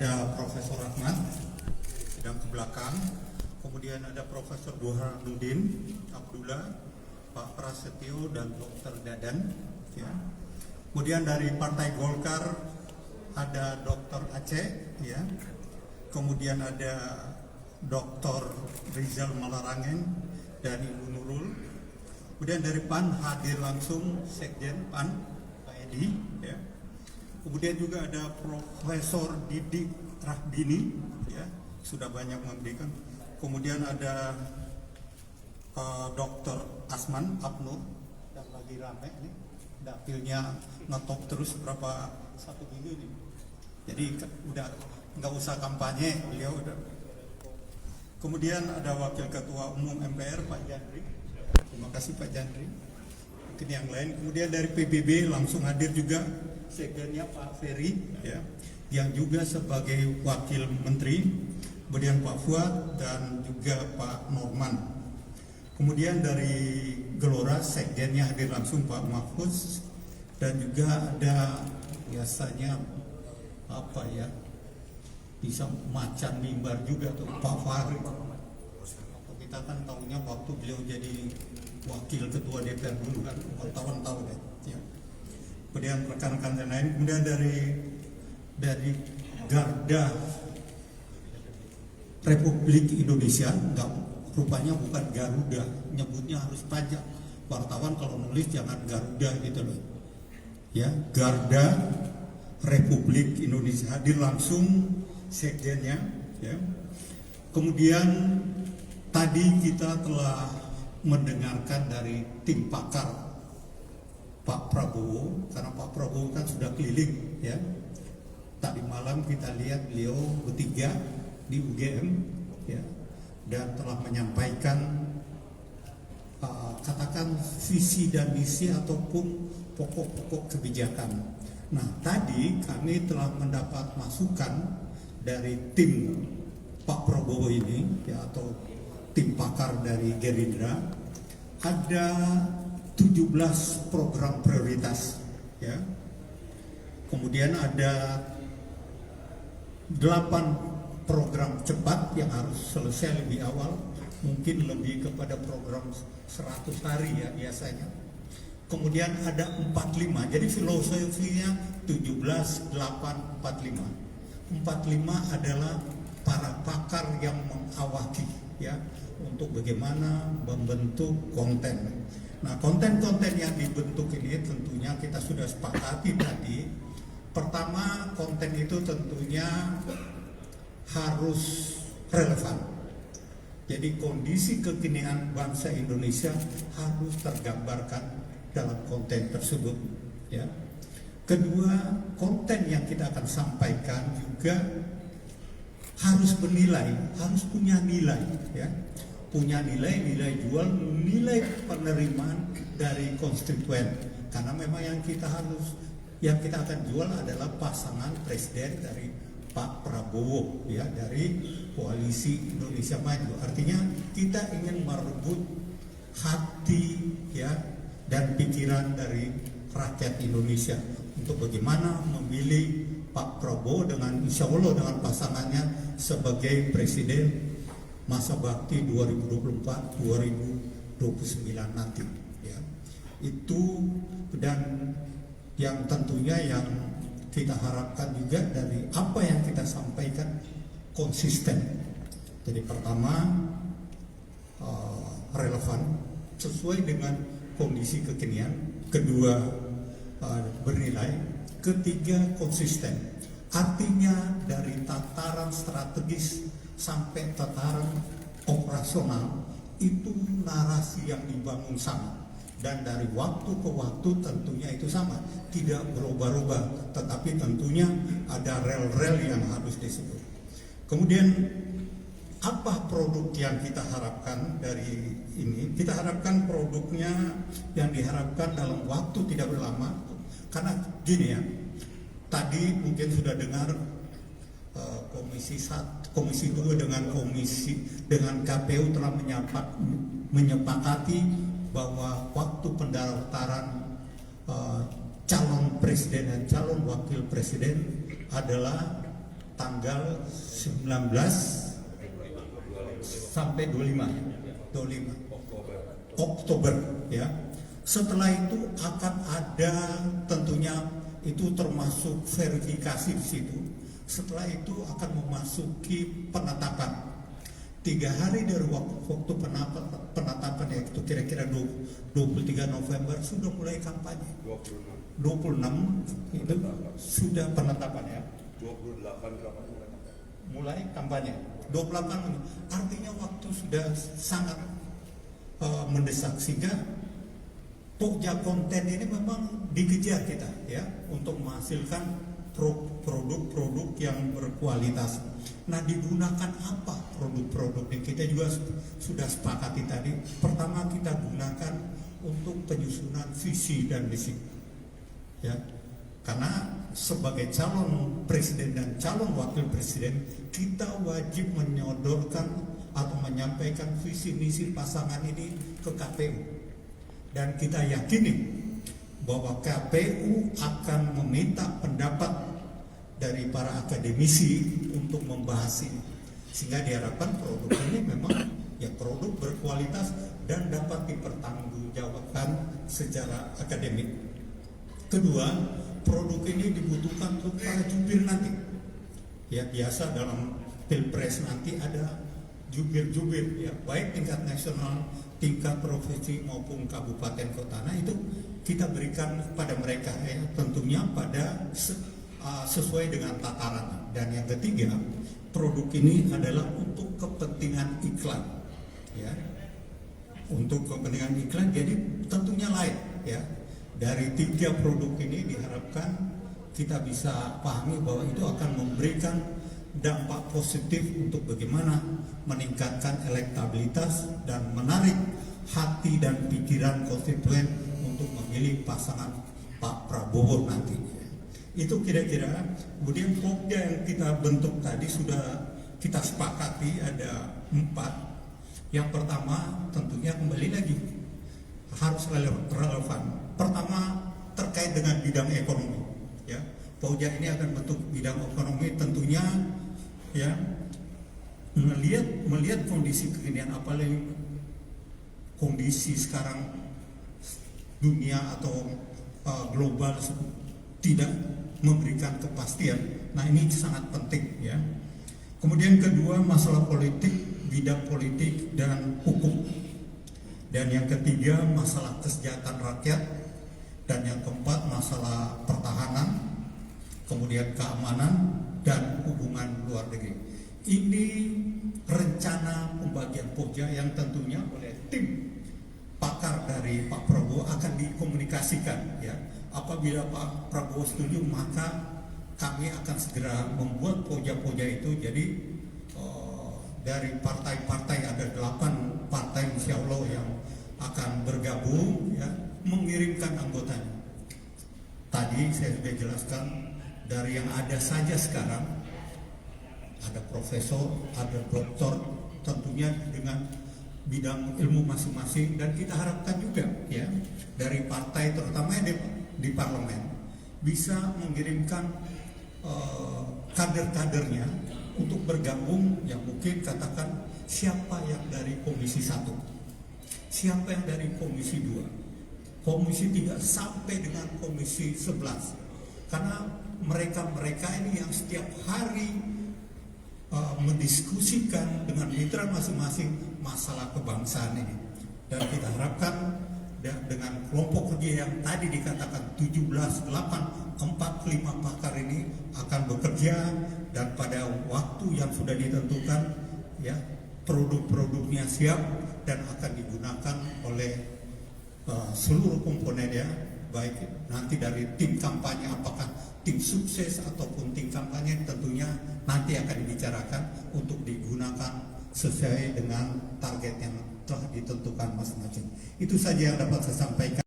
ada Profesor Rahmat sedang ke belakang, kemudian ada Profesor Burhanuddin Abdullah, Pak Prasetyo dan Dr. Dadan, ya. Kemudian dari Partai Golkar ada Dr. Aceh, ya. Kemudian ada Dr. Rizal Malarangeng dan Ibu Nurul. Kemudian dari PAN hadir langsung Sekjen PAN Pak Edi, ya. Kemudian juga ada Profesor Didik Rahbini, ya, sudah banyak memberikan. Kemudian ada Dr. Asman Abnur, yang lagi rame nih, dapilnya ngetop terus berapa 1 minggu nih. Jadi udah nggak usah kampanye, beliau udah. Kemudian ada Wakil Ketua Umum MPR Pak Jandri, terima kasih Pak Jandri. Mungkin yang lain. Kemudian dari PBB langsung hadir juga Sekjennya Pak Ferry, ya, yang juga sebagai Wakil Menteri, kemudian Pak Fuad dan juga Pak Norman. Kemudian dari Gelora Sekjennya hadir langsung Pak Mahfuz, dan juga ada biasanya apa ya, bisa macan mimbar juga tuh Pak Fahri. Kita kan tahunya waktu beliau jadi Wakil Ketua DPR dulu kan, tahun-tahun ya. Kemudian rekan-rekan yang lain, kemudian dari Garda Republik Indonesia, enggak, rupanya bukan Garuda, nyebutnya harus pajak. Wartawan kalau nulis jangan Garuda gitu loh. Ya, Garda Republik Indonesia hadir langsung sekjennya, ya. Kemudian tadi kita telah mendengarkan dari tim pakar Pak Prabowo, karena Pak Prabowo kan sudah keliling, ya. Tadi malam kita lihat beliau bertiga di UGM, ya, dan telah menyampaikan katakan visi dan misi ataupun pokok-pokok kebijakan. Nah, tadi kami telah mendapat masukan dari tim Pak Prabowo ini, ya, atau tim pakar dari Gerindra, ada 17 program prioritas, ya. Kemudian ada 8 program cepat yang harus selesai lebih awal, mungkin lebih kepada program 100 hari ya biasanya. Kemudian ada 45, jadi filosofinya 17, 8, 45. 45 adalah para pakar yang mengawaki, ya, untuk bagaimana membentuk konten. Nah, konten-konten yang dibentuk ini tentunya kita sudah sepakati tadi. Pertama, konten itu tentunya harus relevan. Jadi kondisi kekinian bangsa Indonesia harus tergambarkan dalam konten tersebut, ya. Kedua, konten yang kita akan sampaikan juga harus bernilai, harus punya nilai, ya. Punya nilai jual, nilai penerimaan dari konstituen. Karena memang yang kita akan jual adalah pasangan presiden dari Pak Prabowo, ya, dari Koalisi Indonesia Maju. Artinya kita ingin merebut hati, ya, dan pikiran dari rakyat Indonesia untuk bagaimana memilih Pak Prabowo dengan insya Allah dengan pasangannya sebagai presiden masa bakti 2024-2029 nanti, ya. Itu, dan yang tentunya yang kita harapkan juga dari apa yang kita sampaikan konsisten. Jadi pertama, relevan sesuai dengan kondisi kekinian. Kedua, bernilai. Ketiga, konsisten. Artinya dari tataran strategis sampai tataran operasional itu narasi yang dibangun sama, dan dari waktu ke waktu tentunya itu sama, tidak berubah-ubah, tetapi tentunya ada rel-rel yang harus disebut. Kemudian apa produk yang kita harapkan dari ini? Kita harapkan produknya yang diharapkan dalam waktu tidak berlama, karena gini ya, tadi mungkin sudah dengar Komisi 2 dengan KPU telah menyepakati bahwa waktu pendaftaran calon presiden dan calon wakil presiden adalah tanggal 19 sampai 25 Oktober ya. Setelah itu akan ada tentunya itu termasuk verifikasi di situ. Setelah itu akan memasuki penetapan. 3 hari dari waktu penetapan yaitu kira-kira 23 November sudah mulai kampanye. 26 itu sudah penetapan ya. 28 kapan mulai kampanye. 28 artinya waktu sudah sangat mendesak, sehingga pokja konten ini memang dikejar kita ya untuk menghasilkan produk-produk yang berkualitas. Nah, digunakan apa produk-produk ini? Kita juga sudah sepakati tadi. Pertama, kita gunakan untuk penyusunan visi dan misi ya, karena sebagai calon presiden dan calon wakil presiden kita wajib menyodorkan atau menyampaikan visi misi pasangan ini ke KPU, dan kita yakini bahwa KPU akan meminta pendapat dari para akademisi untuk membahas ini, sehingga diharapkan produk ini memang ya produk berkualitas dan dapat dipertanggungjawabkan secara akademik. Kedua, produk ini dibutuhkan untuk para jubir nanti. Ya, biasa dalam pilpres nanti ada jubir-jubir ya, baik tingkat nasional, tingkat provinsi maupun kabupaten kota. Nah, itu kita berikan pada mereka ya, tentunya pada sesuai dengan tataran. Dan yang ketiga, produk ini adalah untuk kepentingan iklan ya, untuk kepentingan iklan. Jadi tentunya lain ya. Dari 3 produk ini diharapkan kita bisa pahami bahwa itu akan memberikan dampak positif untuk bagaimana meningkatkan elektabilitas dan menarik hati dan pikiran konstituen untuk memilih pasangan Pak Prabowo nanti. Itu kira-kira. Kemudian pokja yang kita bentuk tadi sudah kita sepakati ada 4. Yang pertama tentunya kembali lagi harus relevan. Pertama terkait dengan bidang ekonomi ya. Pokja ini akan bentuk bidang ekonomi tentunya ya, melihat kondisi kekinian, apalagi kondisi sekarang dunia atau global tidak memberikan kepastian. Nah, ini sangat penting ya. Kemudian kedua, masalah politik, bidang politik dan hukum. Dan yang ketiga, masalah kesejahteraan rakyat. Dan yang keempat, masalah pertahanan, kemudian keamanan dan hubungan luar negeri. Ini rencana pembagian pokja yang tentunya oleh tim pakar dari Pak Prabowo akan dikomunikasikan ya. Apabila Pak Prabowo setuju, maka kami akan segera membuat pokja-pokja itu. Jadi dari partai-partai ada 8 partai insya Allah yang akan bergabung ya, mengirimkan anggotanya. Tadi saya sudah jelaskan dari yang ada saja sekarang ada profesor, ada doktor, tentunya dengan bidang ilmu masing-masing, dan kita harapkan juga ya dari partai terutama di parlemen bisa mengirimkan kader-kadernya untuk bergabung, yang mungkin katakan siapa yang dari komisi 1, siapa yang dari komisi 2, komisi 3 sampai dengan komisi 11. Karena mereka ini yang setiap hari mendiskusikan dengan mitra masing-masing masalah kebangsaan ini. Dan kita harapkan dengan kelompok kerja yang tadi dikatakan 17, 8, 45 pakar ini akan bekerja, dan pada waktu yang sudah ditentukan ya produk-produknya siap dan akan digunakan oleh seluruh komponennya, baik nanti dari tim kampanye, apakah tim sukses ataupun tim kampanye, tentunya nanti akan dibicarakan untuk digunakan sesuai dengan target yang telah ditentukan masing-masing. Itu saja yang dapat saya sampaikan.